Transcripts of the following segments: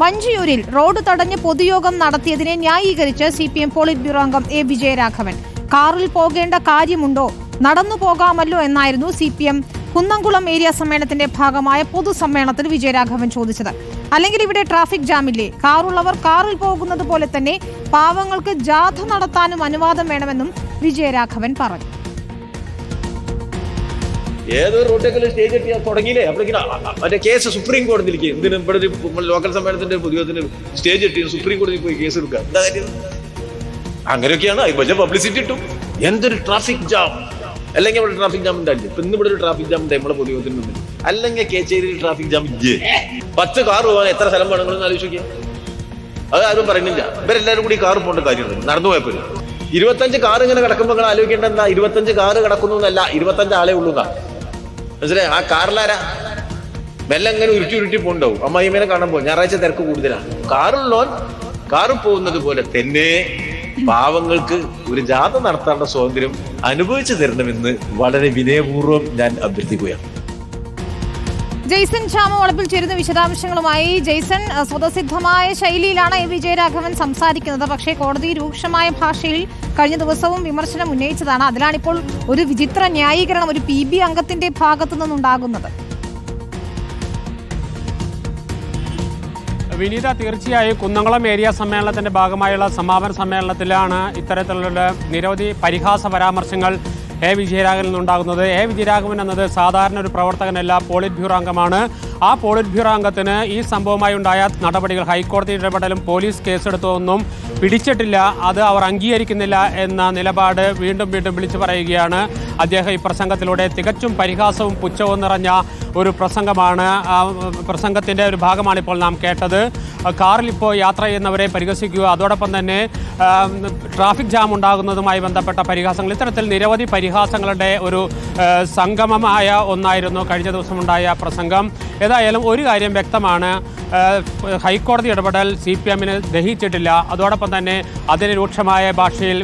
വഞ്ചിയൂരിൽ road തടഞ്ഞ് പൊതുയോഗം നടത്തിയതിനെ ന്യായീകരിച്ച് CPM polit bureau അംഗം A. വിജയരാഘവൻ. കാറിൽ പോകേണ്ട കാര്യമുണ്ടോ, നടന്നു പോകാമല്ലോ എന്നായിരുന്നു CPM കുന്നംകുളം ഏരിയ സമ്മേളനത്തിന്റെ ഭാഗമായ പൊതുസമ്മേളനത്തിൽ വിജയരാഘവൻ ചോദിച്ചത്. അല്ലെങ്കിൽ ഇവിടെ ട്രാഫിക് ജാമില്ലേ? കാറുള്ളവർ കാറിൽ പോകുന്നത് പോലെ തന്നെ പാവങ്ങൾക്ക് ജാഥ നടത്താനും അനുവാദം വേണമെന്നും വിജയരാഘവൻ പറഞ്ഞു. ഏതൊരു റോട്ടേക്കൽ സ്റ്റേജ് എത്തിയാൽ തുടങ്ങിയില്ലേ, അപ്പോഴേക്കും മറ്റേ കേസ് സുപ്രീം കോടതിയിലേക്ക് എന്തിനും ഇവിടെ ഒരു ലോക്കൽ സമ്മേളനത്തിന്റെ പൊതുയോഗത്തിന് സ്റ്റേജ് എത്തി സുപ്രീം കോടതിയിൽ പോയി കേസ് എടുക്കുക, എന്താ കാര്യം? അങ്ങനെയൊക്കെയാണ് വലിയ പബ്ലിസിറ്റി ഇട്ടും. എന്തൊരു ട്രാഫിക് ജാം, അല്ലെങ്കിൽ അവിടെ ട്രാഫിക് ജാം ഉണ്ടായില്ല. ഇപ്പൊ ഇന്ന് ഇവിടെ ഒരു ട്രാഫിക് ജാം ഉണ്ട് നമ്മളെ പൊതുയോഗത്തിന് മുന്നിൽ, അല്ലെങ്കിൽ കേച്ചേരിയിൽ ട്രാഫിക് ജാം ഇല്ലേ? 10 കാർ പോകാൻ എത്ര സ്ഥലം വേണമെന്ന് ആലോചിക്കുക. അത് ആരും പറയുന്നില്ല. ഇവരെല്ലാവരും കൂടി കാർ പോകേണ്ട കാര്യമുണ്ട്, നടന്നു പോയപ്പോൾ 25 കാർ ഇങ്ങനെ കിടക്കുമ്പോൾ നിങ്ങൾ ആലോചിക്കേണ്ട എന്താ? 25 കാർ കിടക്കുന്നു എന്നല്ല, 25 ആളെ ഉള്ളൂ എന്നാ. മനസ്സിലായി? ആ കാറിലാരാ മെല്ലെ അങ്ങനെ ഉരുട്ടി പോണ്ടാവും. അമ്മായിമേനെ കാണാൻ പോകും. ഞായറാഴ്ച തിരക്ക് കൂടുതലാണ്. കാറുള്ളോൻ കാറ് പോകുന്നത് പോലെ തന്നെ പാവങ്ങൾക്ക് ഒരു ജാഥ നടത്താനുള്ള സ്വാതന്ത്ര്യം അനുഭവിച്ചു തരണമെന്ന് വളരെ വിനയപൂർവ്വം ഞാൻ അഭ്യർത്ഥിക്കുകയാണ്. ജെയ്സൺ ക്ഷാമ വളപ്പിൽ ചേരുന്ന വിശദാംശങ്ങളുമായി. ജെയ്സൺ, സ്വതസിദ്ധമായ ശൈലിയിലാണ് A. വിജയരാഘവൻ സംസാരിക്കുന്നത്. പക്ഷേ കോടതി രൂക്ഷമായ ഭാഷയിൽ കഴിഞ്ഞ ദിവസവും വിമർശനം ഉന്നയിച്ചതാണ്. അതിലാണിപ്പോൾ ഒരു വിചിത്ര ന്യായീകരണം ഒരു PB അംഗത്തിന്റെ ഭാഗത്തു നിന്നുണ്ടാകുന്നത്. വിനീത, തീർച്ചയായും കുന്നംകുളം ഏരിയ സമ്മേളനത്തിന്റെ ഭാഗമായുള്ള സമാപന സമ്മേളനത്തിലാണ് ഇത്തരത്തിലുള്ള നിരവധി പരിഹാസ പരാമർശങ്ങൾ A. വിജയരാഘവനിൽ നിന്നുണ്ടാകുന്നത്. A. വിജയരാഘവൻ എന്നത് സാധാരണ ഒരു പ്രവർത്തകനല്ല, പോളിറ്റ് ബ്യൂറോ അംഗമാണ്. ആ പോളിറ്റ് ബ്യൂറോ അംഗത്തിന് ഈ സംഭവമായി ഉണ്ടായ നടപടികൾ, ഹൈക്കോടതി ഇടപെടലും പോലീസ് കേസെടുത്തതൊന്നും പിടിച്ചിട്ടില്ല, അത് അവർ അംഗീകരിക്കുന്നില്ല എന്ന നിലപാട് വീണ്ടും വിളിച്ചു പറയുകയാണ് അദ്ദേഹം. ഈ പ്രസംഗത്തിലൂടെ തികച്ചും പരിഹാസവും പുച്ഛവും നിറഞ്ഞ ഒരു പ്രസംഗമാണ്. പ്രസംഗത്തിൻ്റെ ഒരു ഭാഗമാണ് ഇപ്പോൾ നാം കേട്ടത്. കാറിൽ ഇപ്പോൾ യാത്ര ചെയ്യുന്നവരെ പരിഹസിക്കുക, അതോടൊപ്പം തന്നെ ട്രാഫിക് ജാം ഉണ്ടാകുന്നതുമായി ബന്ധപ്പെട്ട പരിഹാസങ്ങൾ, ഇത്തരത്തിൽ നിരവധി പരിഹാസങ്ങളുടെ ഒരു സംഗമമായ ഒന്നായിരുന്നു കഴിഞ്ഞ ദിവസമുണ്ടായ പ്രസംഗം. ഏതായാലും ഒരു കാര്യം വ്യക്തമാണ്, ഹൈക്കോടതി ഇടപെടൽ CPMന് ദഹിച്ചിട്ടില്ല. അതോടൊപ്പം തന്നെ അതിന് രൂക്ഷമായ ഭാഷയിൽ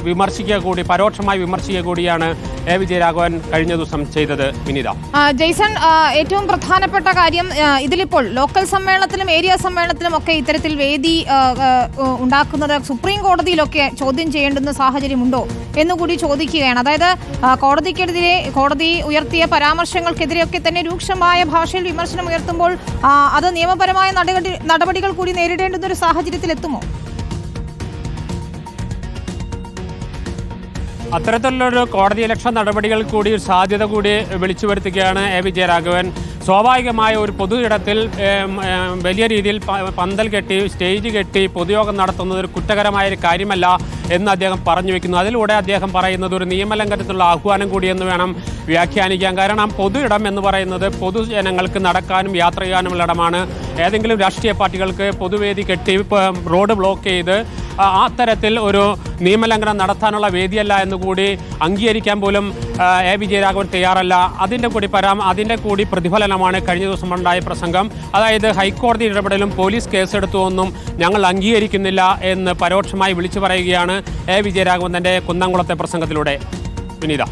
പരോക്ഷമായി വിമർശിക്കുക കൂടിയാണ് A. വിജയരാഘവൻ കഴിഞ്ഞ ദിവസം ചെയ്തത്. വിനീത, ജെയ്സൺ, ഏറ്റവും പ്രധാനപ്പെട്ട കാര്യം ഇതിലിപ്പോൾ ലോക്കൽ സമ്മേളനത്തിലും ഏരിയ സമ്മേളനത്തിലും ഒക്കെ ഇത്തരത്തിൽ വേദി ഉണ്ടാക്കുന്നത് സുപ്രീം കോടതിയിലൊക്കെ ചോദ്യം ചെയ്യേണ്ടുന്ന സാഹചര്യമുണ്ടോ എന്നുകൂടി ചോദിക്കുകയാണ്. അതായത് കോടതി ഉയർത്തിയ പരാമർശങ്ങൾക്കെതിരെയൊക്കെ തന്നെ രൂക്ഷമായ ഭാഷയിൽ വിമർശനം ഉയർത്തുമ്പോൾ അത് നിയമപരമായ നടപടികൾ കൂടി നേരിടേണ്ടുന്ന ഒരു സാഹചര്യത്തിൽ എത്തുമോ? അത്തരത്തിലുള്ളൊരു കോടതി ഇലക്ഷൻ നടപടികൾ കൂടി സാധ്യത കൂടി വിളിച്ചു വരുത്തുകയാണ് A. വിജയരാഘവൻ. സ്വാഭാവികമായ ഒരു പൊതു ഇടത്തിൽ വലിയ രീതിയിൽ പന്തൽ കെട്ടി സ്റ്റേജ് കെട്ടി പൊതുയോഗം നടത്തുന്നത് ഒരു കുറ്റകരമായൊരു കാര്യമല്ല എന്ന് അദ്ദേഹം പറഞ്ഞു വെക്കുന്നു. അതിലൂടെ അദ്ദേഹം പറയുന്നത് ഒരു നിയമലംഘനത്തിലുള്ള ആഹ്വാനം കൂടിയെന്ന് വേണം വ്യാഖ്യാനിക്കാൻ. കാരണം പൊതു ഇടം എന്ന് പറയുന്നത് പൊതുജനങ്ങൾക്ക് നടക്കാനും യാത്ര ചെയ്യാനുമുള്ള ഇടമാണ്. ഏതെങ്കിലും രാഷ്ട്രീയ പാർട്ടികൾക്ക് പൊതുവേദി കെട്ടി റോഡ് ബ്ലോക്ക് ചെയ്ത് അത്തരത്തിൽ ഒരു നിയമലംഘനം നടത്താനുള്ള വേദിയല്ല എന്നുകൂടി അംഗീകരിക്കാൻ പോലും A. വിജയരാഘവൻ തയ്യാറല്ല. അതിൻ്റെ കൂടി പ്രതിഫലനമാണ് കഴിഞ്ഞ ദിവസം ഉണ്ടായ പ്രസംഗം. അതായത് ഹൈക്കോടതി ഇടപെടലും പോലീസ് കേസെടുത്തുവെന്നും ഞങ്ങൾ അംഗീകരിക്കുന്നില്ല എന്ന് പരോക്ഷമായി വിളിച്ചു പറയുകയാണ് A. വിജയരാഘവൻ തൻ്റെ കുന്നംകുളത്തെ പ്രസംഗത്തിലൂടെ. വിനീത.